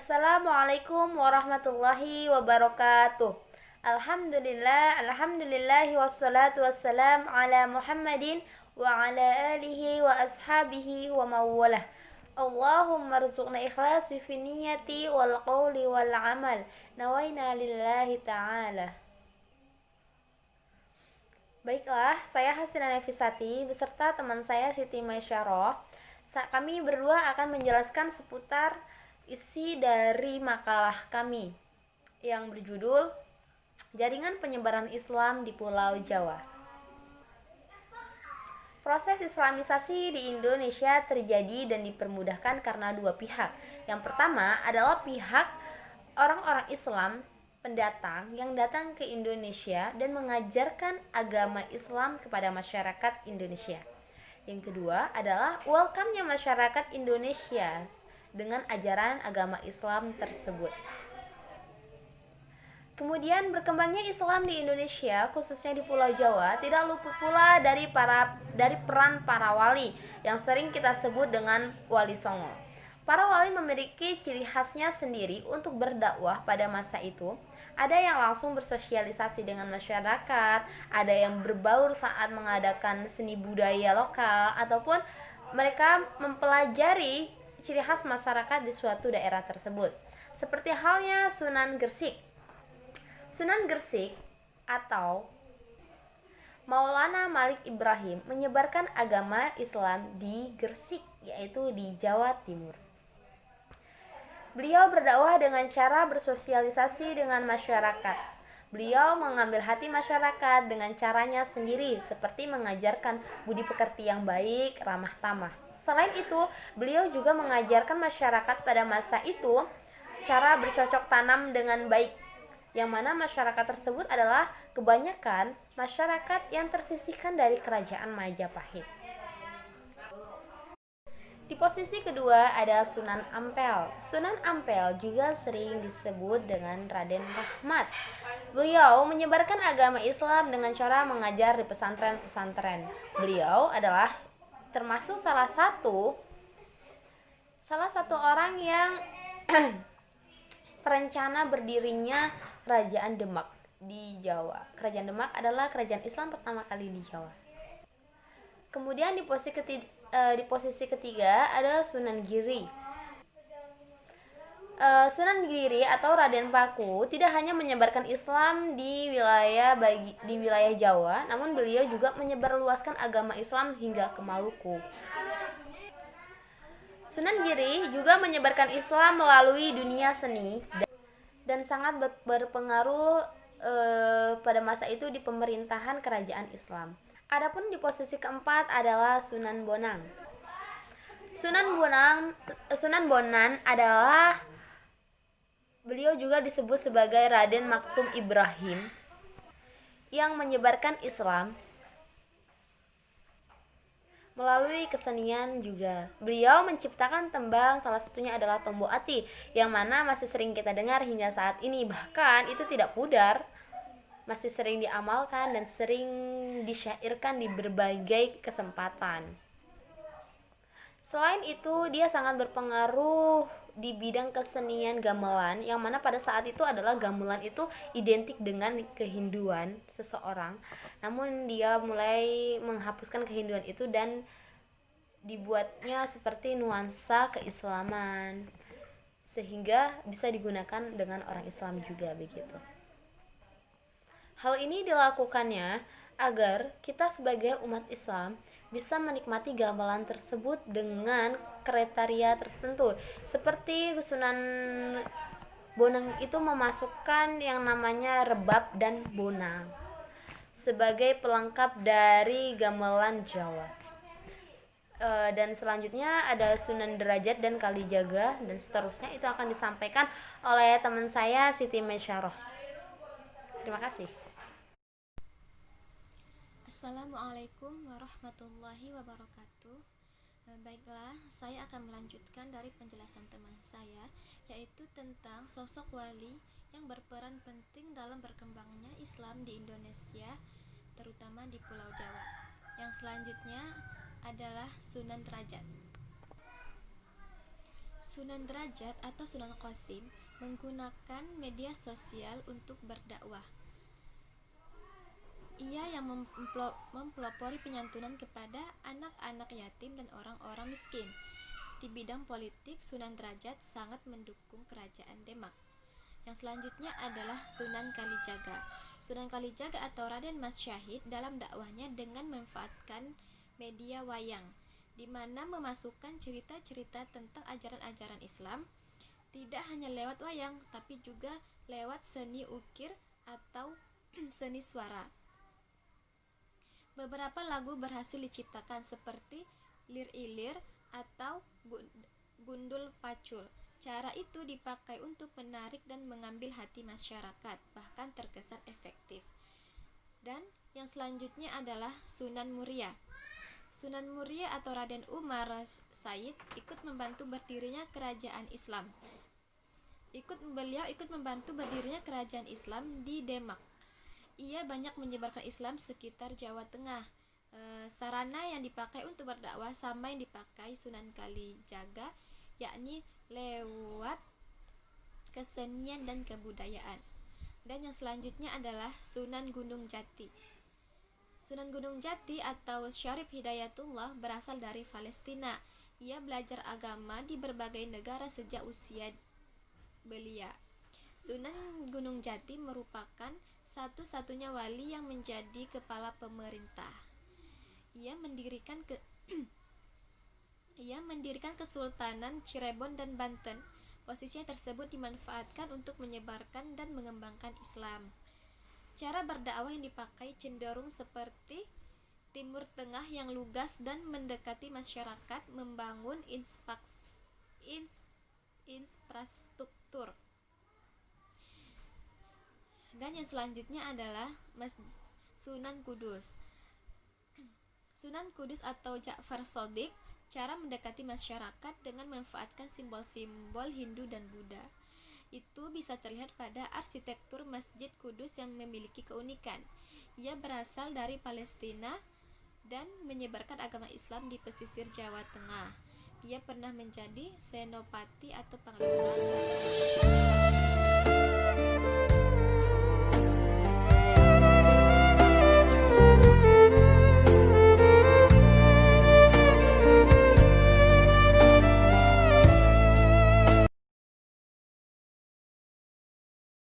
Assalamualaikum warahmatullahi wabarakatuh. Alhamdulillahi wassalatu wassalam ala Muhammadin wa ala alihi wa ashabihi wa mawalah. Allahumma rzuqna ikhlasi fi niyati wal qawli wal amal. Nawaina lillahi ta'ala. Baiklah, saya Hasina Nafisati beserta teman saya Siti Maisyarah. Kami berdua akan menjelaskan seputar isi dari makalah kami yang berjudul Jaringan Penyebaran Islam di Pulau Jawa. Proses Islamisasi di Indonesia terjadi dan dipermudahkan karena dua pihak. Yang pertama adalah pihak orang-orang Islam pendatang yang datang ke Indonesia dan mengajarkan agama Islam kepada masyarakat Indonesia. Yang kedua adalah welcome-nya masyarakat Indonesia dengan ajaran agama Islam tersebut. Kemudian berkembangnya Islam di Indonesia, khususnya di Pulau Jawa, tidak luput pula dari peran para wali yang sering kita sebut dengan wali songo. Para wali memiliki ciri khasnya sendiri untuk berdakwah pada masa itu. Ada yang langsung bersosialisasi dengan masyarakat, ada yang berbaur saat mengadakan seni budaya lokal, ataupun mereka mempelajari ciri khas masyarakat di suatu daerah tersebut. Seperti halnya Sunan Gresik. Sunan Gresik atau Maulana Malik Ibrahim menyebarkan agama Islam di Gresik, yaitu di Jawa Timur. Beliau berdakwah dengan cara bersosialisasi dengan masyarakat. Beliau mengambil hati masyarakat dengan caranya sendiri, seperti mengajarkan budi pekerti yang baik, ramah tamah. Selain itu, beliau juga mengajarkan masyarakat pada masa itu cara bercocok tanam dengan baik, yang mana masyarakat tersebut adalah kebanyakan masyarakat yang tersisihkan dari kerajaan Majapahit. Di posisi kedua ada Sunan Ampel. Sunan Ampel juga sering disebut dengan Raden Rahmat. Beliau menyebarkan agama Islam dengan cara mengajar di pesantren-pesantren. Beliau adalah termasuk salah satu orang yang perencana berdirinya Kerajaan Demak di Jawa. Kerajaan Demak adalah kerajaan Islam pertama kali di Jawa. Kemudian di posisi ketiga ada Sunan Giri. Sunan Giri atau Raden Paku tidak hanya menyebarkan Islam di wilayah Jawa, namun beliau juga menyebarluaskan agama Islam hingga ke Maluku. Sunan Giri juga menyebarkan Islam melalui dunia seni dan sangat berpengaruh pada masa itu di pemerintahan kerajaan Islam. Adapun di posisi keempat adalah Sunan Bonang. Sunan Bonang adalah beliau juga disebut sebagai Raden Maktum Ibrahim yang menyebarkan Islam melalui kesenian juga. Beliau menciptakan tembang, salah satunya adalah Tombo Ati, yang mana masih sering kita dengar hingga saat ini. Bahkan itu tidak pudar, masih sering diamalkan dan sering disyairkan di berbagai kesempatan. Selain itu, dia sangat berpengaruh di bidang kesenian gamelan, yang mana pada saat itu adalah gamelan itu identik dengan kehinduan seseorang. Namun dia mulai menghapuskan kehinduan itu dan dibuatnya seperti nuansa keislaman, sehingga bisa digunakan dengan orang Islam juga begitu. Hal ini dilakukannya agar kita sebagai umat Islam bisa menikmati gamelan tersebut dengan kriteria tertentu. Seperti Sunan Bonang itu memasukkan yang namanya rebab dan bonang sebagai pelengkap dari gamelan Jawa. Dan selanjutnya ada Sunan Derajat dan Kalijaga, dan seterusnya itu akan disampaikan oleh teman saya Siti Maisyarah. Terima kasih. Assalamualaikum warahmatullahi wabarakatuh. Baiklah, saya akan melanjutkan dari penjelasan teman saya, yaitu tentang sosok wali yang berperan penting dalam berkembangnya Islam di Indonesia, terutama di Pulau Jawa. Yang selanjutnya adalah Sunan Derajat. Sunan Derajat atau Sunan Qasim menggunakan media sosial untuk berdakwah. Ia yang mempelopori penyantunan kepada anak-anak yatim dan orang-orang miskin. Di bidang politik, Sunan Derajat sangat mendukung kerajaan Demak. Yang selanjutnya adalah Sunan Kalijaga. Sunan Kalijaga atau Raden Mas Syahid dalam dakwahnya dengan memanfaatkan media wayang, di mana memasukkan cerita-cerita tentang ajaran-ajaran Islam tidak hanya lewat wayang, tapi juga lewat seni ukir atau seni suara. Beberapa lagu berhasil diciptakan seperti Lir Ilir atau Gundul Pacul. Cara itu dipakai untuk menarik dan mengambil hati masyarakat, bahkan terkesan efektif. Dan yang selanjutnya adalah Sunan Muria. Sunan Muria atau Raden Umar Said ikut membantu berdirinya kerajaan Islam. Beliau ikut membantu berdirinya kerajaan Islam di Demak. Ia banyak menyebarkan Islam sekitar Jawa Tengah. Sarana yang dipakai untuk berdakwah sama yang dipakai Sunan Kalijaga, yakni lewat kesenian dan kebudayaan. Dan yang selanjutnya adalah Sunan Gunung Jati. Sunan Gunung Jati atau Syarif Hidayatullah berasal dari Palestina. Ia belajar agama di berbagai negara sejak usia belia. Sunan Gunung Jati merupakan satu-satunya wali yang menjadi kepala pemerintah. Ia mendirikan Kesultanan Cirebon dan Banten. Posisinya tersebut dimanfaatkan untuk menyebarkan dan mengembangkan Islam. Cara berdakwah yang dipakai cenderung seperti Timur Tengah yang lugas dan mendekati masyarakat, membangun infrastruktur. Dan yang selanjutnya adalah Sunan Kudus. Sunan Kudus atau Ja'far Shodiq, cara mendekati masyarakat dengan memanfaatkan simbol-simbol Hindu dan Buddha. Itu bisa terlihat pada arsitektur Masjid Kudus yang memiliki keunikan. Ia berasal dari Palestina dan menyebarkan agama Islam di pesisir Jawa Tengah. Ia pernah menjadi senopati atau panglima.